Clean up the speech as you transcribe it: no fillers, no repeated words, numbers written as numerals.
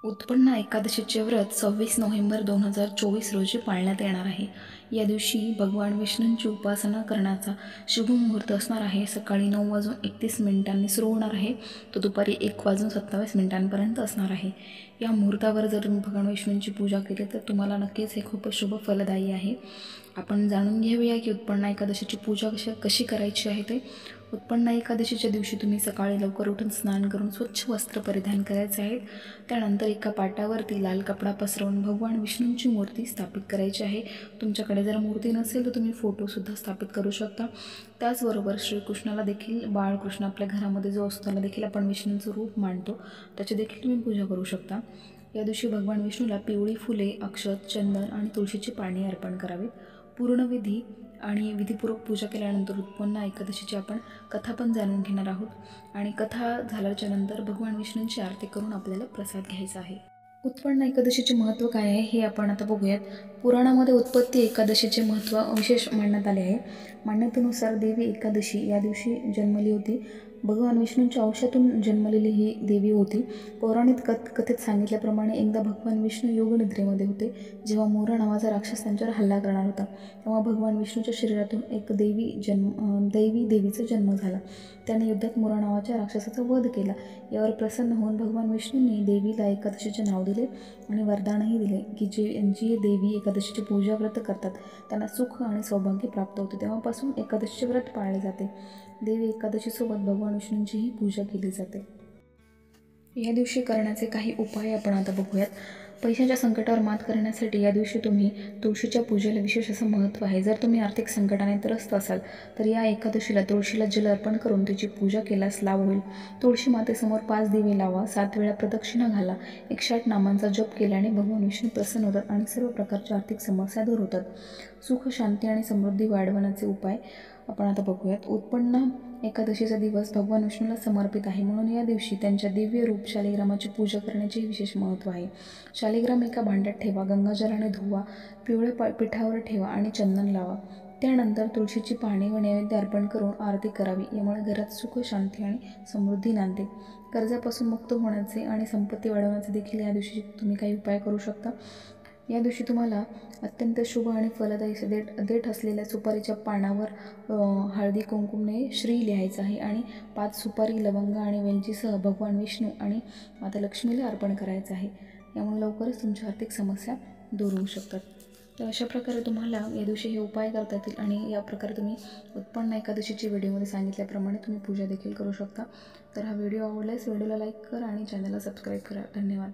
उत्पन्न एकादशीचे व्रत 26 नोव्हेंबर 2024 रोजी पाळण्यात येणार आहे. या दिवशी भगवान विष्णूंची उपासना करण्याचा शुभ मुहूर्त असणार आहे. सकाळी 9:31 सुरू होणार आहे. तो दुपारी 1:27 असणार आहे. या मुहूर्तावर जर तुम्ही भगवान विष्णूंची पूजा केली तर तुम्हाला नक्कीच हे खूप शुभ फलदायी आहे. आपण जाणून घेऊया की उत्पन्न एकादशीची पूजा कशी करायची आहे ते. उत्पन्न एकादशीच्या दिवशी तुम्ही सकाळी लवकर उठून स्नान करून स्वच्छ वस्त्र परिधान करायचे आहेत. त्यानंतर एका पाटावरती लाल कपडा पसरवून भगवान विष्णूंची मूर्ती स्थापित करायची आहे. तुमच्याकडे जर मूर्ती नसेल तर तुम्ही फोटोसुद्धा स्थापित करू शकता. त्याचबरोबर श्रीकृष्णाला देखील, बाळकृष्ण आपल्या घरामध्ये जो असतो त्याला देखील आपण विष्णूंचं रूप मानतो, त्याची देखील तुम्ही पूजा करू शकता. या दिवशी भगवान विष्णूला पिवळी फुले, अक्षत, चंदन आणि तुळशीची पाने अर्पण करावीत. पूर्ण विधी आणि विधीपूर्वक पूजा केल्यानंतर उत्पन्न एकादशीची आपण कथा पण जाणून घेणार आहोत आणि कथा झाल्याच्या नंतर भगवान विष्णूंची आरती करून आपल्याला प्रसाद घ्यायचा आहे. उत्पन्न एकादशीचे महत्त्व काय आहे हे आपण आता बघूयात. पुराणामध्ये उत्पत्ती एकादशीचे महत्त्व विशेष मानण्यात आले आहे. मान्यतेनुसार देवी एकादशी या दिवशी जन्मली होती. भगवान विष्णूंच्या अंशातून जन्मलेली ही देवी होती. पौराणिक कथेत सांगितल्याप्रमाणे एकदा भगवान विष्णू योगनिद्रेमध्ये होते, जेव्हा मोरा नावाचा राक्षस त्यांच्यावर हल्ला करणार होता. तेव्हा भगवान विष्णूच्या शरीरातून एक दैवी देवीचा जन्म झाला. त्याने युद्धात मोरा नावाच्या राक्षसाचा वध केला. यावर प्रसन्न होऊन भगवान विष्णूंनी देवीला एकादशीचे नाव दिले आणि वरदानही दिले की जी देवी एकादशीची पूजा व्रत करतात त्यांना सुख आणि सौभाग्य प्राप्त होते. तेव्हापासून एकादशीचे व्रत पाळले जाते. देवी एकादशीसोबत भगवान विष्णूंचीही पूजा केली जाते. या दिवशी करण्याचे काही उपाय आपण आता बघूयात. पैशाच्या संकटावर मात करण्यासाठी या दिवशी तुम्ही तुळशीच्या पूजेला विशेष असं महत्त्व आहे. जर तुम्ही आर्थिक संकटाने त्रस्त असाल तर या एकादशीला तुळशीला जल अर्पण करून तिची पूजा केल्यास लाभ होईल. तुळशी मातेसमोर 5 दिवे लावा, 7 वेळा प्रदक्षिणा घाला. 108 नामांचा जप केल्याने भगवान विष्णू प्रसन्न होतात आणि सर्व प्रकारच्या आर्थिक समस्या दूर होतात. सुख, शांती आणि समृद्धी वाढवण्याचे उपाय आपण आता बघूयात. उत्पन्न एकादशीचा दिवस भगवान विष्णूला समर्पित आहे, म्हणून या दिवशी त्यांच्या दिव्य रूप शालिग्रामाची पूजा करण्याचे विशेष महत्त्व आहे. शालिग्राम एका भांड्यात ठेवा, गंगाजलाने धुवा, पिवळ्या पिठावर ठेवा आणि चंदन लावा. त्यानंतर तुळशीची पाने व नैवेद्य अर्पण करून आरती करावी. यामुळे घरात सुख, शांती आणि समृद्धी नांदते. कर्जापासून मुक्त होण्याचे आणि संपत्ती वाढवण्याचे देखील या दिवशी तुम्ही काही उपाय करू शकता. या दिवशी तुम्हाला अत्यंत शुभ आणि फलदायी देठ असलेल्या सुपारीच्या पानावर हळदी कुंकुमने श्री लिहायचं आहे आणि 5 सुपारी, लवंग आणि वेलचीसह भगवान विष्णू आणि माता लक्ष्मीला अर्पण करायचं आहे. यामुळे लवकरच तुमच्या आर्थिक समस्या दूर होऊ शकतात. तर अशा प्रकारे तुम्हाला या दिवशी हे उपाय करता येतील आणि या प्रकारे तुम्ही उत्पन्न एकादशीची व्हिडिओमध्ये सांगितल्याप्रमाणे तुम्ही पूजा देखील करू शकता. तर हा व्हिडिओ आवडल्यास व्हिडिओला लाईक करा आणि चॅनलला सबस्क्राईब करा. धन्यवाद.